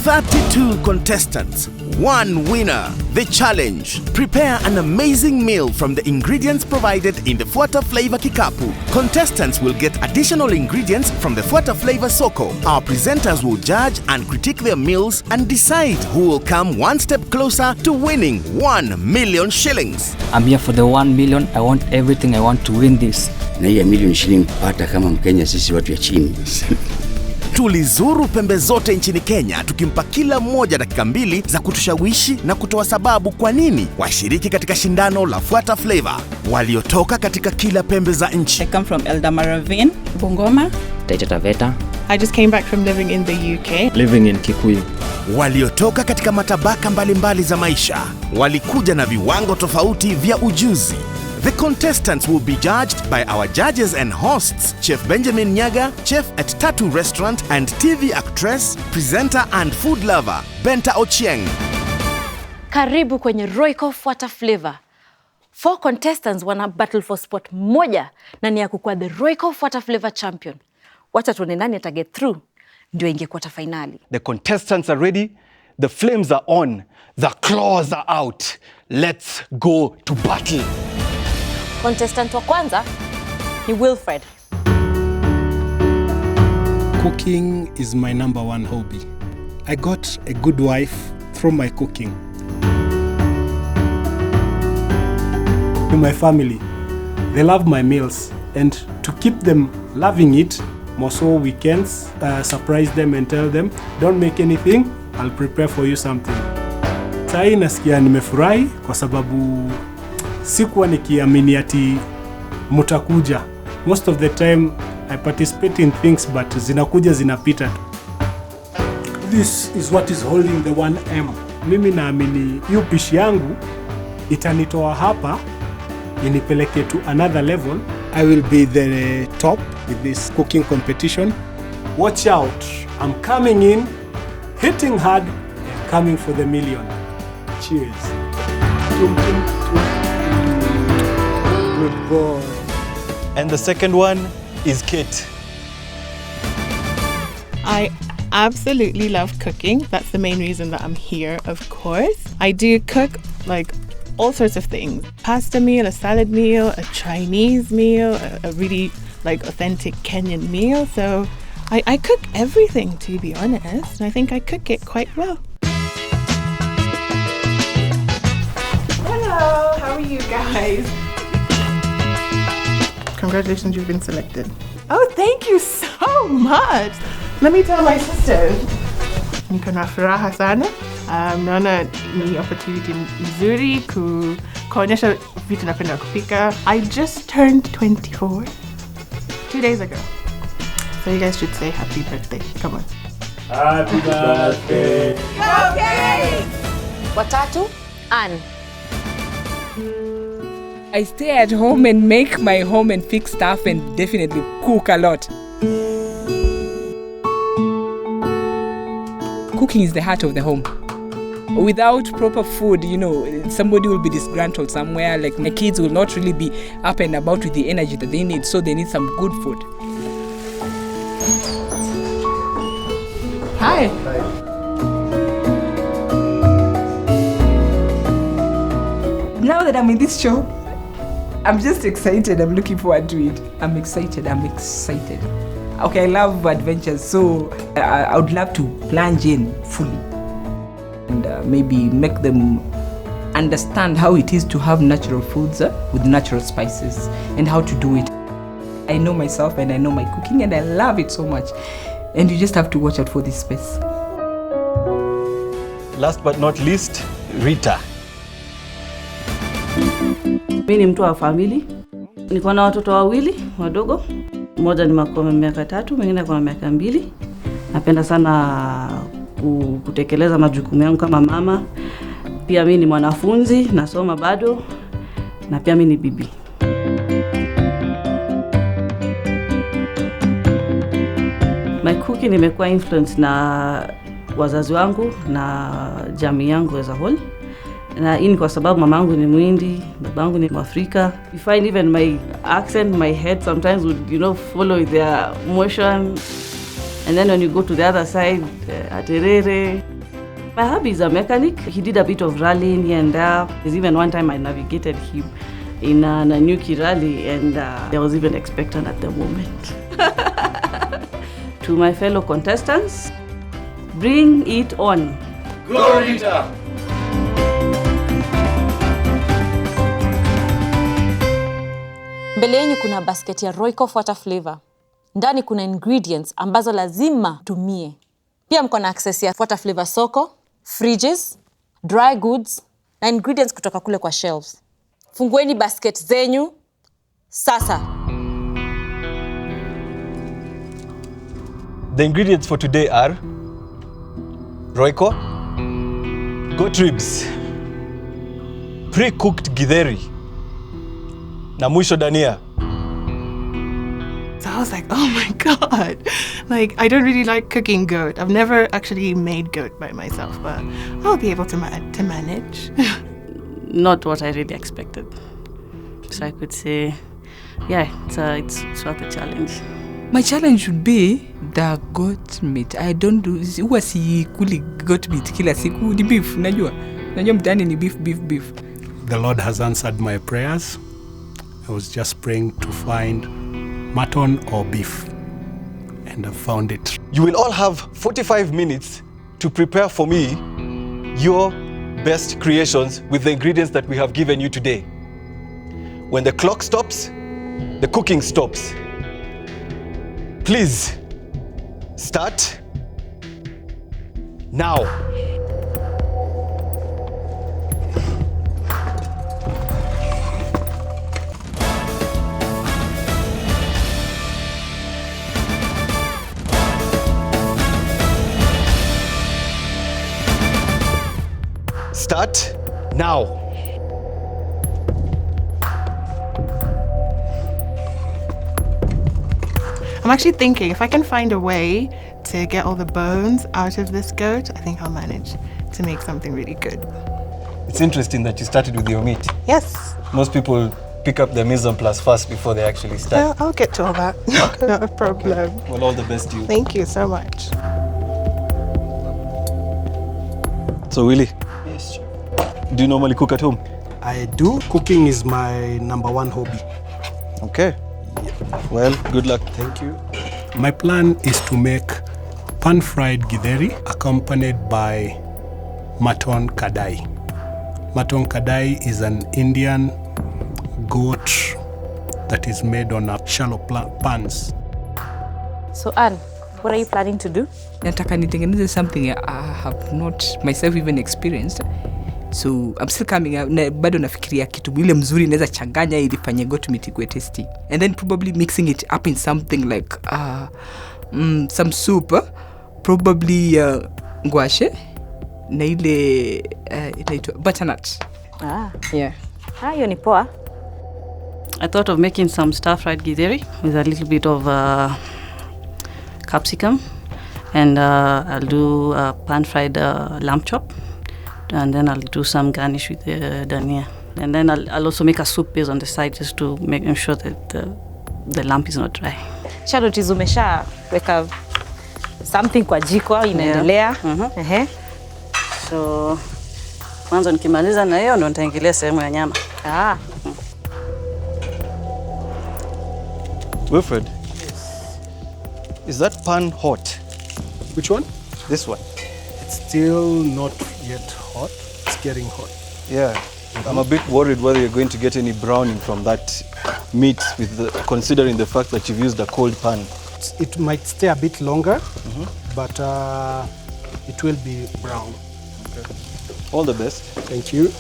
32 contestants, 1 winner. The challenge: prepare an amazing meal from the ingredients provided in the Fuata Flava Kikapu. Contestants will get additional ingredients from the Fuata Flava Soko. Our presenters will judge and critique their meals and decide who will come one step closer to winning 1 million shillings. I'm here for the 1 million. I want everything I want to win this. Na hii million shilling pata kama Mkenya sisi watu ya chini. Tulizuru pembe zote nchini Kenya tukimpa kila mmoja dakika 2 za kutushawishi na kutoa sababu kwa nini washiriki katika shindano la Fuata Flava waliotoka katika kila pembe za nchi. I come from Eldoret, Bungoma, Taita Taveta. I just came back from living in the UK. Living in Kikuyu. Waliotoka katika matabaka mbalimbali za maisha walikuja na viwango tofauti vya ujuzi. The contestants will be judged by our judges and hosts, Chef Benjamin Nyaga, chef at Tattoo Restaurant, and TV actress, presenter and food lover, Benta Ochieng. Karibu kwenye Royco Fuata Flava. 4 contestants wana battle for spot moja na ni ya kukuwa the Royco Fuata Flava champion. Wacha tuone nani ata get through ndio ingie quarter finali. The contestants are ready, the flames are on, the claws are out. Let's go to battle. Contestant wa kwanza ni Wilfred. Cooking is my #1 hobby. I got a good wife from my cooking. To my family, they love my meals, and to keep them loving it, more so weekends, surprise them and tell them, don't make anything, I'll prepare for you something. Sai nasikia nimefurahi kwa sababu sikuwa nikiamini ati mutakuja. Most of the time I participate in things but zinakuja zinapita. This is what is holding the 1M. Mimi naamini hiyo pishi yangu itanitoa hapa inipeleke to another level. I will be the top with this cooking competition. Watch out. I'm coming in, hitting hard, and coming for the million. Cheers. Good boy. And the second one is Kate. I absolutely love cooking. That's the main reason that I'm here, of course. I do cook like all sorts of things. Pasta meal, a salad meal, a Chinese meal, a really like authentic Kenyan meal. So I cook everything, to be honest. I think I cook it quite well. Hello, how are you guys? Congratulations, you've been selected. Oh, thank you so much. Let me tell my sister. Niko na furaha sana. Naona ni opportunity nzuri kuonyesha vitu napenda kupika. I just turned 24 2 days ago. So you guys should say happy birthday. Come on. Happy birthday. Okay. Watatu, Anne. I stay at home and make my home and fix stuff and definitely cook a lot. Cooking is the heart of the home. Without proper food, you know, somebody will be disgruntled somewhere. Like my kids will not really be up and about with the energy that they need, so they need some good food. Hi. Now that I'm in this show, I'm just excited. I'm looking forward to it. I'm excited. Okay, I love adventures, so I would love to plunge in fully and maybe make them understand how it is to have natural foods with natural spices and how to do it. I know myself and I know my cooking and I love it so much. And you just have to watch out for this space. Last but not least, Rita. Mimi ni mtu wa family. Niko na watoto wawili wadogo. Mmoja ni makome miaka 3, mwingine ako na miaka 2. Napenda sana kutekeleza majukumu yangu kama mama. Pia mimi ni mwanafunzi, nasoma bado. Na pia mimi ni bibi. My cooking nimekuwa influenced na wazazi wangu na jamii yangu as a whole. Na hii ni kwa sababu mamangu ni Mwindi, babangu ni Mwafrika. You find even my accent, my head sometimes would, you know, follow their motion. And then when you go to the other side, aterere. My hubby is a mechanic. He did a bit of rallying here and there. There's even one time I navigated him in a Nanyuki rally, and I was even expectant at the moment. To my fellow contestants, bring it on. Go, Rita! Mbele yenu kuna basket ya Royco Fuata Flava. Ndani kuna ingredients ambazo lazima tumie. Pia mko na access ya Fuata Flava soko, fridges, dry goods na ingredients kutoka kule kwa shelves. Fungueni basket zenyu sasa. The ingredients for today are Royco, goat ribs, pre-cooked githeri, na mwisho dania. So I was like, oh my God. Like, I don't really like cooking goat. I've never actually made goat by myself, but I'll be able to manage. Not what I really expected. So I could say, yeah, it's worth a challenge. My challenge would be the goat meat. I don't do, huwa sikuli goat meat kila siku, ni beef, najua mtaani ni beef. The Lord has answered my prayers. I was just praying to find mutton or beef, and I found it. You will all have 45 minutes to prepare for me your best creations with the ingredients that we have given you today. When the clock stops, the cooking stops. Please, start now. Start now. I'm actually thinking if I can find a way to get all the bones out of this goat, I think I'll manage to make something really good. It's interesting that you started with your meat. Yes. Most people pick up the mise en place first before they actually start. I'll get to all that. No problem. Well, all the best to you. Thank you so much. So, Willie? Yes, sure. Do you normally cook at home? I do. Cooking is my number one hobby. Okay. Well, good luck. Thank you. My plan is to make pan-fried githeri accompanied by mutton kadai. Mutton kadai is an Indian goat that is made on a shallow pans. So Anne, what are you planning to do? Nataka nitengeneze something I have not myself even experienced. So I'm still coming out. Bado nafikiria kitu ile mzuri naweza changanya ili fanye goat meat ikuwe tasty. And then probably mixing it up in something like some soup, probably ngwashe na ile inaitwa butternut. Yeah. Hiyo ni poa. I thought of making some stir-fried githeri with a little bit of capsicum, and I'll do pan-fried lamb chop, and then I'll do some garnish with dania. And then I'll also make a soup base on the side just to make sure that the lamb is not dry. Charlotte, umesha weka something kwa jiko inaendelea. Yeah. So mwanzo nikimaliza na hiyo ndo nitaingilia sehemu ya nyama. Wilfred, is that pan hot? Which one? This one. It's still not yet hot. It's getting hot. Yeah. I'm a bit worried whether you're going to get any browning from that meat, considering the fact that you've used a cold pan. It might stay a bit longer, but it will be brown. Okay. All the best. Thank you.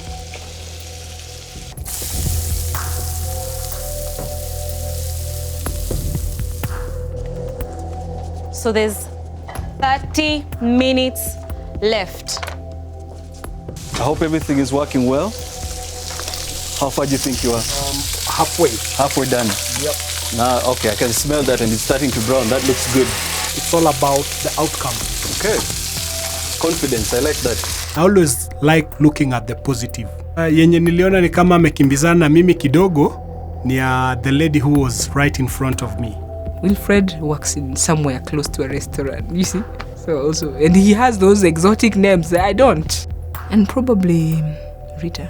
So there's 30 minutes left. I hope everything is working well. How far do you think you are? Halfway. Halfway done? Yep. Now, okay, I can smell that and it's starting to brown. That looks good. It's all about the outcome. Okay. Confidence, I like that. I always like looking at the positive. Yenye niliona ni kama amekimbizana na mimi kidogo ni the lady who was right in front of me. Wilfred works in somewhere close to a restaurant, you see? So also, and he has those exotic names that I don't. And probably Rita.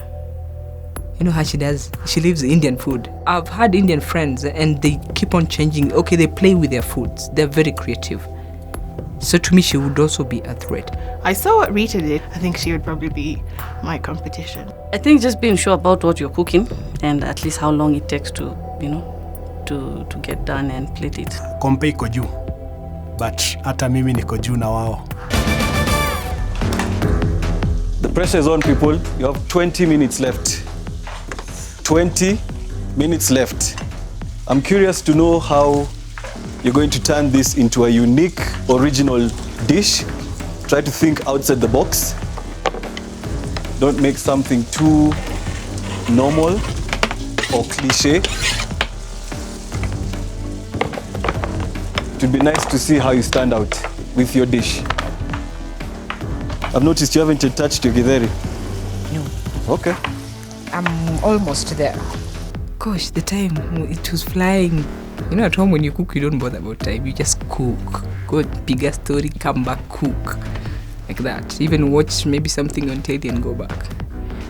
You know how she does? She lives Indian food. I've had Indian friends and they keep on changing. Okay, they play with their foods. They're very creative. So to me, she would also be a threat. I saw what Rita did. I think she would probably be my competition. I think just being sure about what you're cooking and at least how long it takes to, you know, to get done and plate it. Kompe iko juu, but hata mimi niko juu na wao. The pressure is on, people. You have 20 minutes left. 20 minutes left. I'm curious to know how you're going to turn this into a unique, original dish. Try to think outside the box. Don't make something too normal or cliche. It would be nice to see how you stand out with your dish. I've noticed you haven't touched your githeri. No. Okay. I'm almost there. Gosh, the time, it was flying. You know, at home when you cook, you don't bother about time. You just cook. Go bigger story, come back, cook. Like that. Even watch maybe something on telly and go back.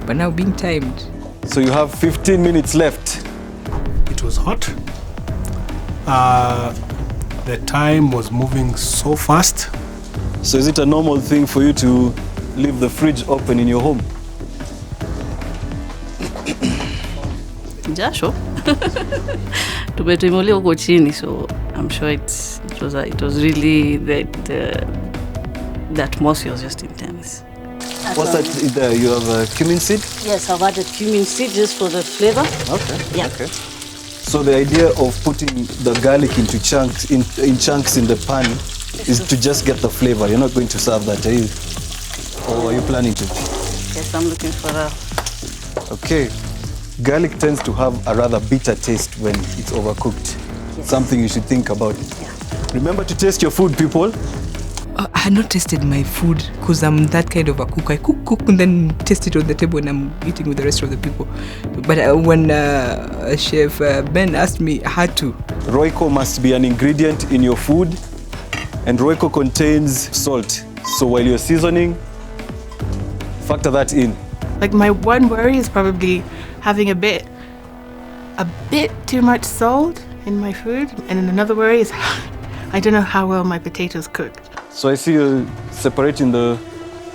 But now being timed. So you have 15 minutes left. It was hot. The time was moving so fast. So is it a normal thing for you to leave the fridge open in your home? Jasho. Tumetimulia huko chini, so I'm sure it was really the atmosphere was just intense. What's that there? You have cumin seed? Yes, I've added cumin seed just for the flavor. Okay. Yeah. Okay. So the idea of putting the garlic into chunks in chunks in the pan is to just get the flavor. You're not going to serve that, are you? Or are you planning to? Yes, I'm looking for that. Okay. Garlic tends to have a rather bitter taste when it's overcooked. Yes. Something you should think about. Yeah. Remember to taste your food, people. I had not tasted my food because I'm that kind of a cook. I cook and then taste it on the table when I'm eating with the rest of the people. But when Chef Ben asked me, I had to. Royco must be an ingredient in your food, and Royco contains salt. So while you're seasoning, factor that in. Like, my one worry is probably having a bit too much salt in my food. And then another worry is I don't know how well my potatoes cook. So I see you separating the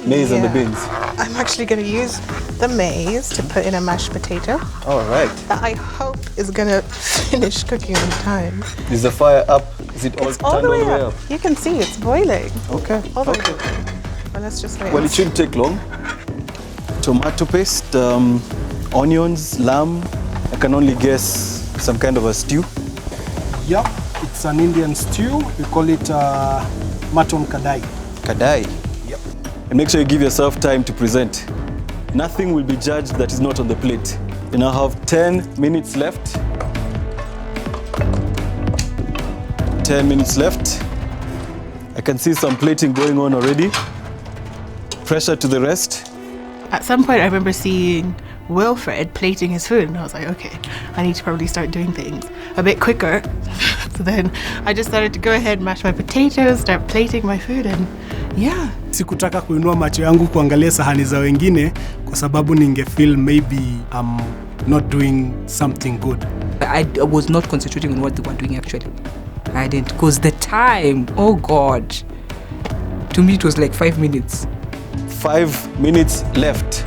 maize and the beans. I'm actually going to use the maize to put in a mashed potato All right. that I hope is going to finish cooking on time. Is the fire up? Is it all It's turned all the way up? You can see it's boiling. Okay. All the way Okay. up. Well, let's just wait. Well, it shouldn't take long. Tomato paste, onions, lamb. I can only guess some kind of a stew. Yep, it's an Indian stew. We call it mutton kadai. Kadai. Yep. And make sure you give yourself time to present. Nothing will be judged that is not on the plate. You now have 10 minutes left. 10 minutes left. I can see some plating going on already. Pressure to the rest. At some point, I remember seeing Wilfred plating his food, and I was like, okay, I need to probably start doing things a bit quicker. So then I just started to go ahead, mash my potatoes, start plating my food, and yeah. Sikutaka kuinua macho yangu kuangalia sahani za wengine kwa sababu ningefeel maybe I'm not doing something good. I was not concentrating on what they were doing actually. I didn't, because the time, oh God. To me, it was like 5 minutes. 5 minutes left.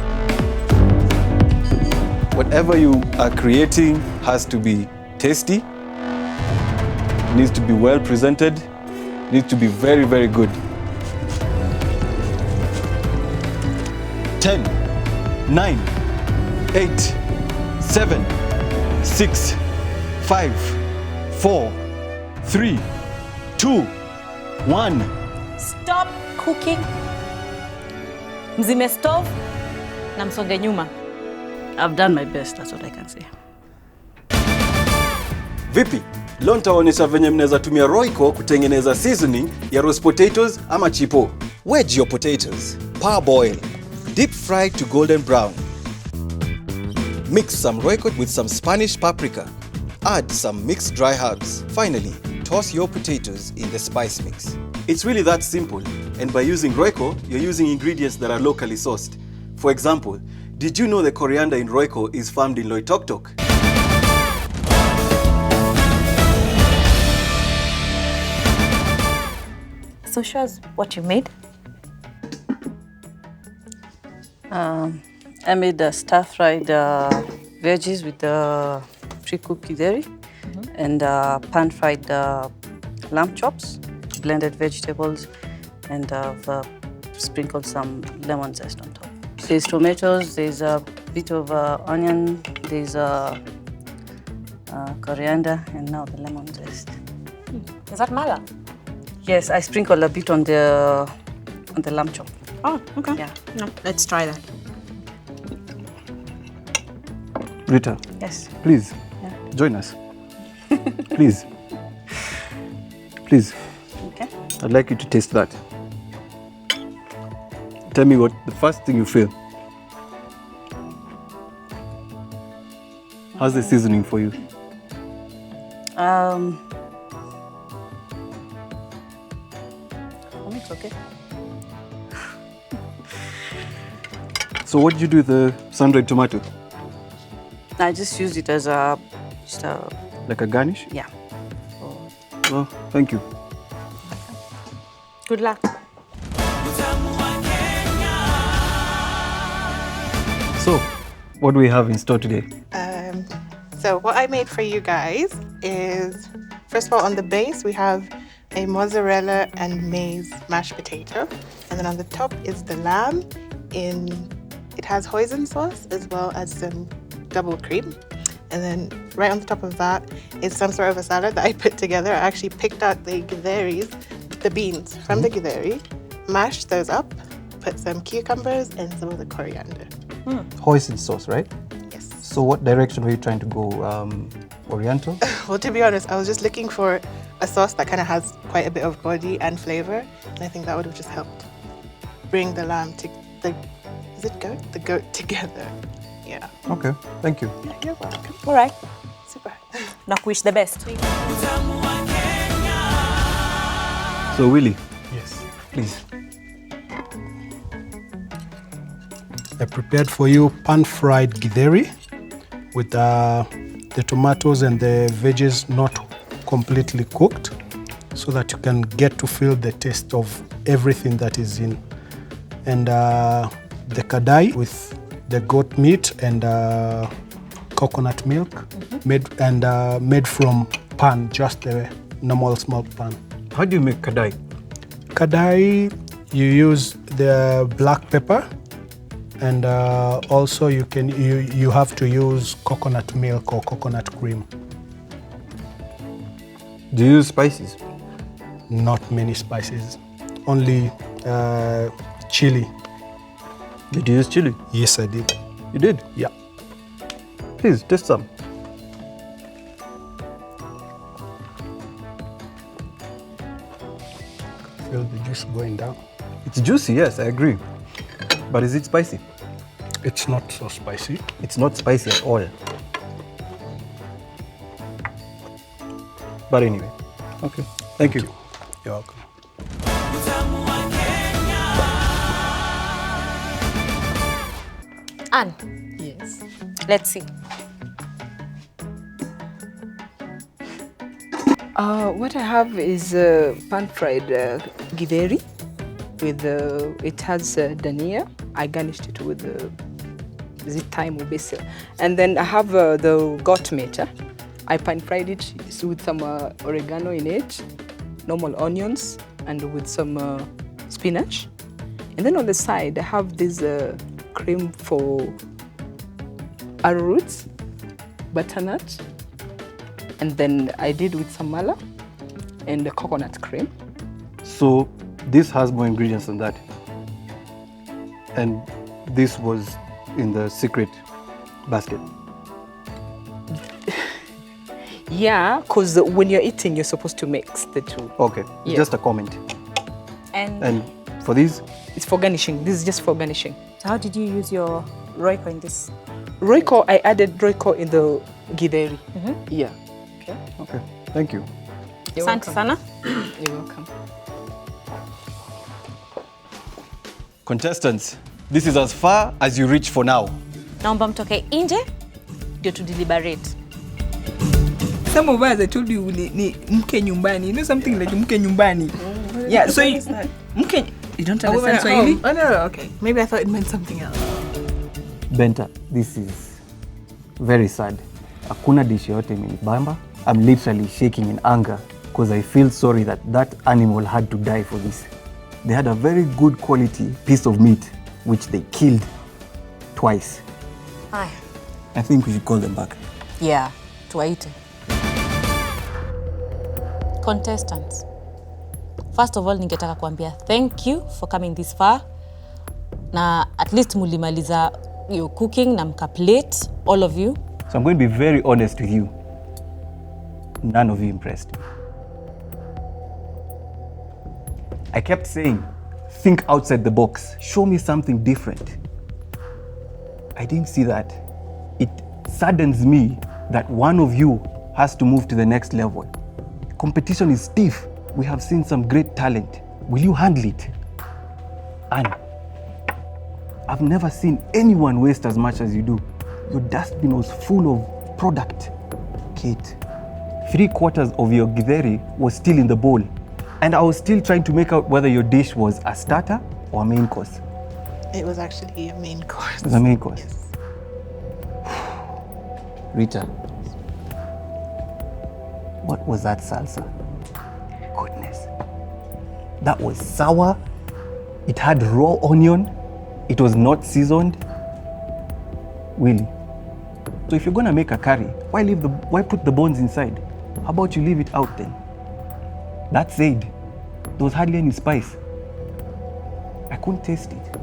Whatever you are creating has to be tasty, needs to be well presented, needs to be very, very good. 10, 9, 8, 7, 6, 5, 4, 3, 2, 1. Stop cooking. Mzime stove na msonge nyuma. I've done my best, that's what I can say. Vipi? Leo nitaonyesha venye mnaweza tumia Royco kutengeneza seasoning ya roast potatoes ama chipo. Wedge your potatoes. Parboil. Deep fry to golden brown. Mix some Royco with some Spanish paprika. Add some mixed dry herbs. Finally, toss your potatoes in the spice mix. It's really that simple. And by using Royco, you're using ingredients that are locally sourced. For example, did you know the coriander in Royco is farmed in Loitoktok? So show us what you made. I made the stir-fried veggies with the pre-cooked githeri and pan-fried lamb chops, blended vegetables, and sprinkled some lemon zest on top. There's tomatoes, there's a bit of onion, there's coriander, and now the lemon zest. Is that mala? Yes, I sprinkled a bit on the lamb chop. Oh, okay. Yeah. No, let's try that. Rita, Yes. please, join us. Please. Please. Okay. I'd like you to taste that. Tell me what the first thing you feel. How's the seasoning for you? For me, it's okay. So what did you do with the sun-dried tomato? I just used it as just a, Like a garnish? yeah. Well, thank you. Good luck. So, what do we have in store today? So what I made for you guys is, first of all, on the base, we have a mozzarella and maize mashed potato. And then on the top is the lamb it has hoisin sauce as well as some double cream. And then right on the top of that is some sort of a salad that I put together. I actually picked out the githeri, the beans from the githeri, mashed those up, put some cucumbers and some of the coriander. Hoisin sauce, right? Yes. So what direction were you trying to go? Oriental? Well, to be honest, I was just looking for a sauce that kind of has quite a bit of body and flavor. And I think that would have just helped bring the lamb to is it goat? The goat together. Yeah. Okay, thank you. Yeah, you're welcome. All right. Super. Nakuish the best. So Willie, Yes. please. I prepared for you pan-fried githeri with the tomatoes and the veggies not completely cooked, so that you can get to feel the taste of everything that is in. And the kadai with the goat meat and coconut milk, made from pan, just the normal small pan. How do you make kadai? Kadai, you use the black pepper, and also you have to use coconut milk or coconut cream. Do you use spices? Not many spices, only chili. Did you use chili? Yes, I did. You did? Yeah. Please, taste some. Feel the juice going down. It's juicy, yes, I agree. But is it spicy? It's not so spicy. It's not spicy at all. But anyway, okay. Thank you. You're welcome. Anne, Yes. let's see. What I have is pan-fried githeri with it has dania. I garnished it with thyme or basil, and then I have the goat meat. I pan-fried it with some oregano in it, normal onions, and with some spinach. And then on the side, I have this cream for arrowroots, butternut, and then I did with some mala and the coconut cream. So this has more ingredients than that. And this was in the secret basket. Yeah, because when you're eating, you're supposed to mix the two. Okay, Yeah. just a comment. And And for these, It's for garnishing. This is just for garnishing. so how did you use your Royco in this? Royco, I added Royco in the githeri. Yeah. okay, thank you. You're Asante welcome. sana. You're welcome. Contestants, this is as far as you reach for now. Naomba mtoke nje ndio to deliberate. Some of us, I told you, ni mke nyumbani. You know something like mke nyumbani? Yeah, so you don't understand Swahili? Oh, no, okay. Maybe I thought it meant something else. Benta, this is very sad. Hakuna dish yote imenibamba. I'm literally shaking in anger because I feel sorry that that animal had to die for this. They had a very good quality piece of meat which they killed twice. Aye. I think we should call them back. Yeah, tuwaite. Contestants. First of all, ningetaka kuambia thank you for coming this far. Na at least mulimaliza your cooking na mka plate, all of you. So I'm going to be very honest with you. None of you impressed me. I kept saying, think outside the box. Show me something different. I didn't see that. It saddens me that one of you has to move to the next level. Competition is stiff. We have seen some great talent. Will you handle it? And I've never seen anyone waste as much as you do. Your dustbin was full of product. Kate, 3/4 of your githeri was still in the bowl. And I was still trying to make out whether your dish was a starter or a main course. It was actually a main course. It was a main course. Yes. Rita, what was that salsa? Goodness. That was sour. It had raw onion. It was not seasoned. Willie, so if you're gonna make a curry, why put the bones inside? How about you leave it out then? That said, there was hardly any spice. I couldn't taste it.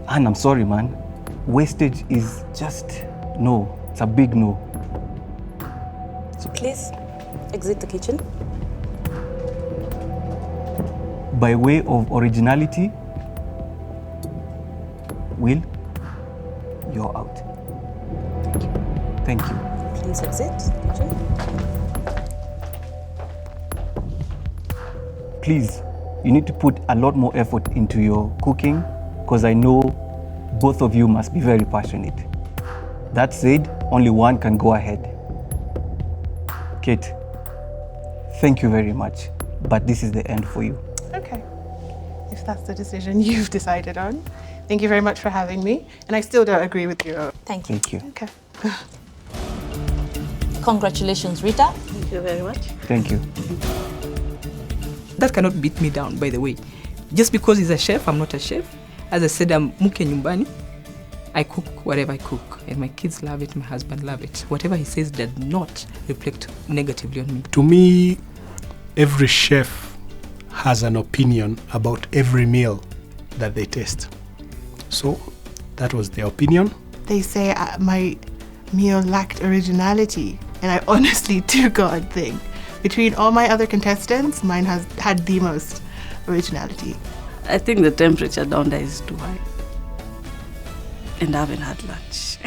And I'm sorry, man. Wastage is just no. It's a big no. So please, exit the kitchen. By way of originality, Will, you're out. Thank you. Please exit the kitchen. Please, you need to put a lot more effort into your cooking because I know both of you must be very passionate. That said, only one can go ahead. Kate, thank you very much, but this is the end for you. Okay. If that's the decision you've decided on. Thank you very much for having me. And I still don't agree with you. Thank you. Thank you. Okay. Congratulations, Rita. Thank you very much. Thank you. That cannot beat me down, by the way. Just because he's a chef, I'm not a chef. As I said, I'm mke nyumbani. I cook whatever I cook, and my kids love it, my husband love it. Whatever he says does not reflect negatively on me. To me, every chef has an opinion about every meal that they taste. So that was their opinion. They say my meal lacked originality, and I honestly, to God, think between all my other contestants, mine has had the most originality. I think the temperature down there is too high. And I haven't had lunch.